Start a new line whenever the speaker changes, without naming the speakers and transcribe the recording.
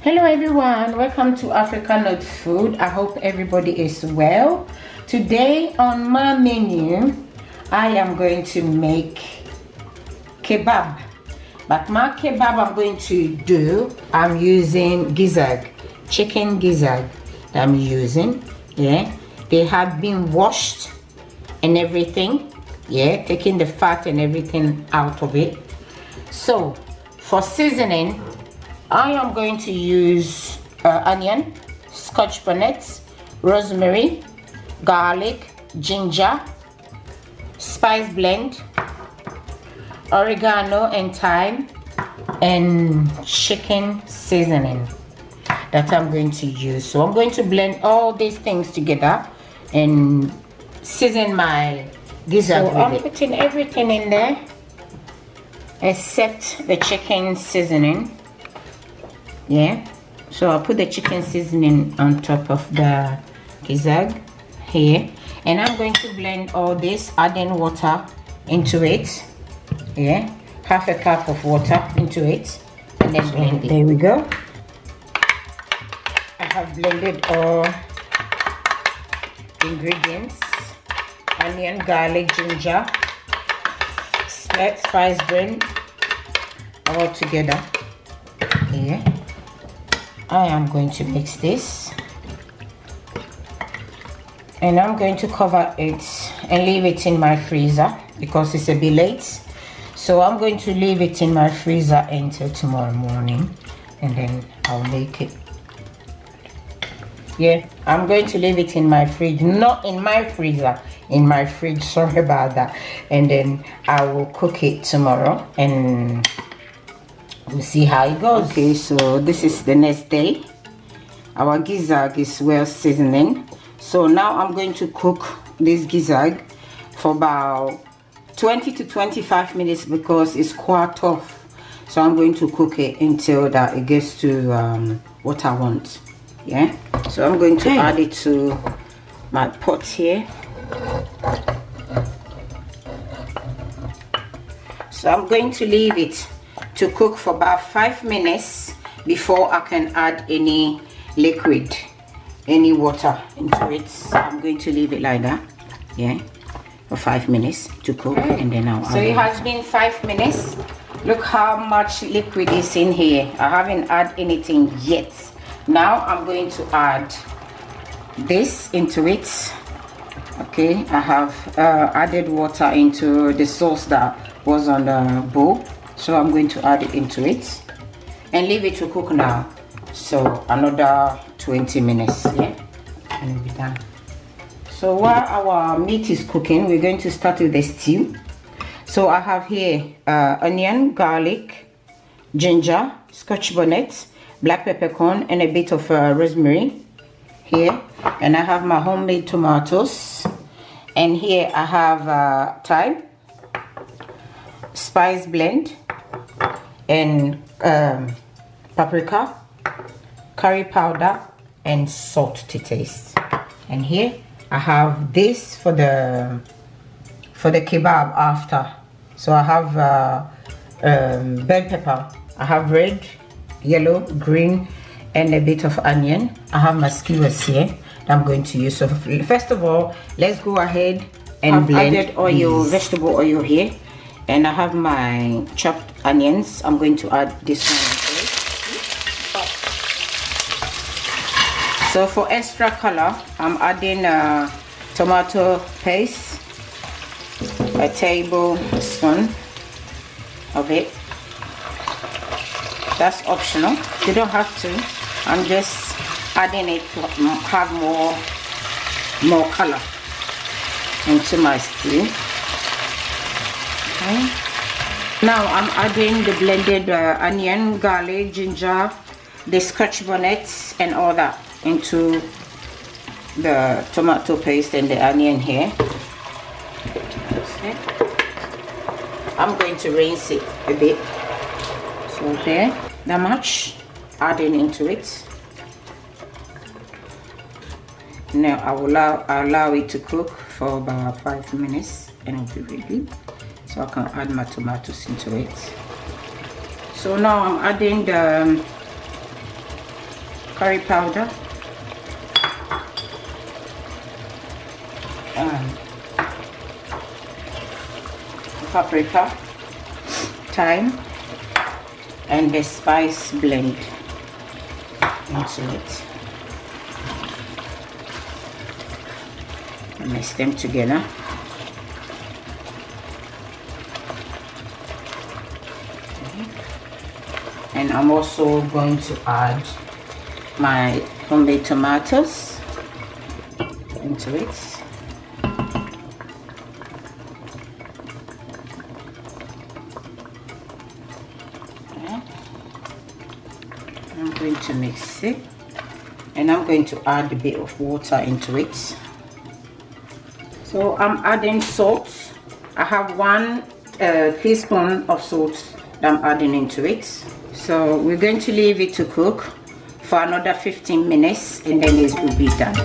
Hello everyone, welcome to African Nut Food. I hope everybody is well. Today on my menu I am going to make kebab, but my kebab I'm using gizzard, chicken gizzard that I'm using. They have been washed and everything, taking the fat and everything out of it. So for seasoning, I am going to use onion, scotch bonnet, rosemary, garlic, ginger, spice blend, oregano and thyme, and chicken seasoning that I'm going to use. So I'm going to blend all these things together and season my gizzard. So I'm putting everything in there except the chicken seasoning. So I'll put the chicken seasoning on top of the gizzard here, and I'm going to blend all this, adding water into it. Half a cup of water into it, and then blend it. There we go. I have blended all ingredients: onion, garlic, ginger, spice blend, all together. I am going to mix this, and I'm going to cover it and leave it in my freezer because it's a bit late. So I'm going to leave it in my freezer until tomorrow morning, and then I'll make it. I'm going to leave it in my fridge, not in my freezer, in my fridge, sorry about that, and then I will cook it tomorrow and we'll see how it goes. Okay, so this is the next day. Our gizzard is well seasoning. So now I'm going to cook this gizzard for about 20 to 25 minutes because it's quite tough. So I'm going to cook it until that it gets to what I want. So I'm going to add it to my pot here. So I'm going to leave it to cook for about 5 minutes before I can add any liquid, any water into it. So I'm going to leave it like that, for 5 minutes to cook, and then I'll add it. So it has been 5 minutes. Look how much liquid is in here. I haven't added anything yet. Now I'm going to add this into it. I have added water into the sauce that was on the bowl. So I'm going to add it into it and leave it to cook now. So another 20 minutes, and it'll be done. So while our meat is cooking, we're going to start with the stew. So I have here onion, garlic, ginger, scotch bonnet, black peppercorn, and a bit of rosemary here. And I have my homemade tomatoes. And here I have thyme, spice blend, and paprika, curry powder, and salt to taste. And here I have this for the kebab after. So I have bell pepper. I have red, yellow, green, and a bit of onion. I have my skewers here that I'm going to use. So first of all, let's go ahead and blend. I've added oil, vegetable oil here. And I have my chopped onions. I'm going to add this one. So for extra color, I'm adding tomato paste, a tablespoon of it. That's optional. You don't have to. I'm just adding it to have more color into my stew. Now I'm adding the blended onion, garlic, ginger, the scotch bonnet, and all that into the tomato paste and the onion here. I'm going to rinse it a bit. So there, that much, adding into it. Now I will allow it to cook for about 5 minutes and it'll be ready. So I can add my tomatoes into it. So now I'm adding the curry powder, paprika, thyme, and the spice blend into it. Mix them together. And I'm also going to add my homemade tomatoes into it. Okay. I'm going to mix it, and I'm going to add a bit of water into it. So I'm adding salt. I have 1 teaspoon of salt that I'm adding into it. So we're going to leave it to cook for another 15 minutes, and then it will be done.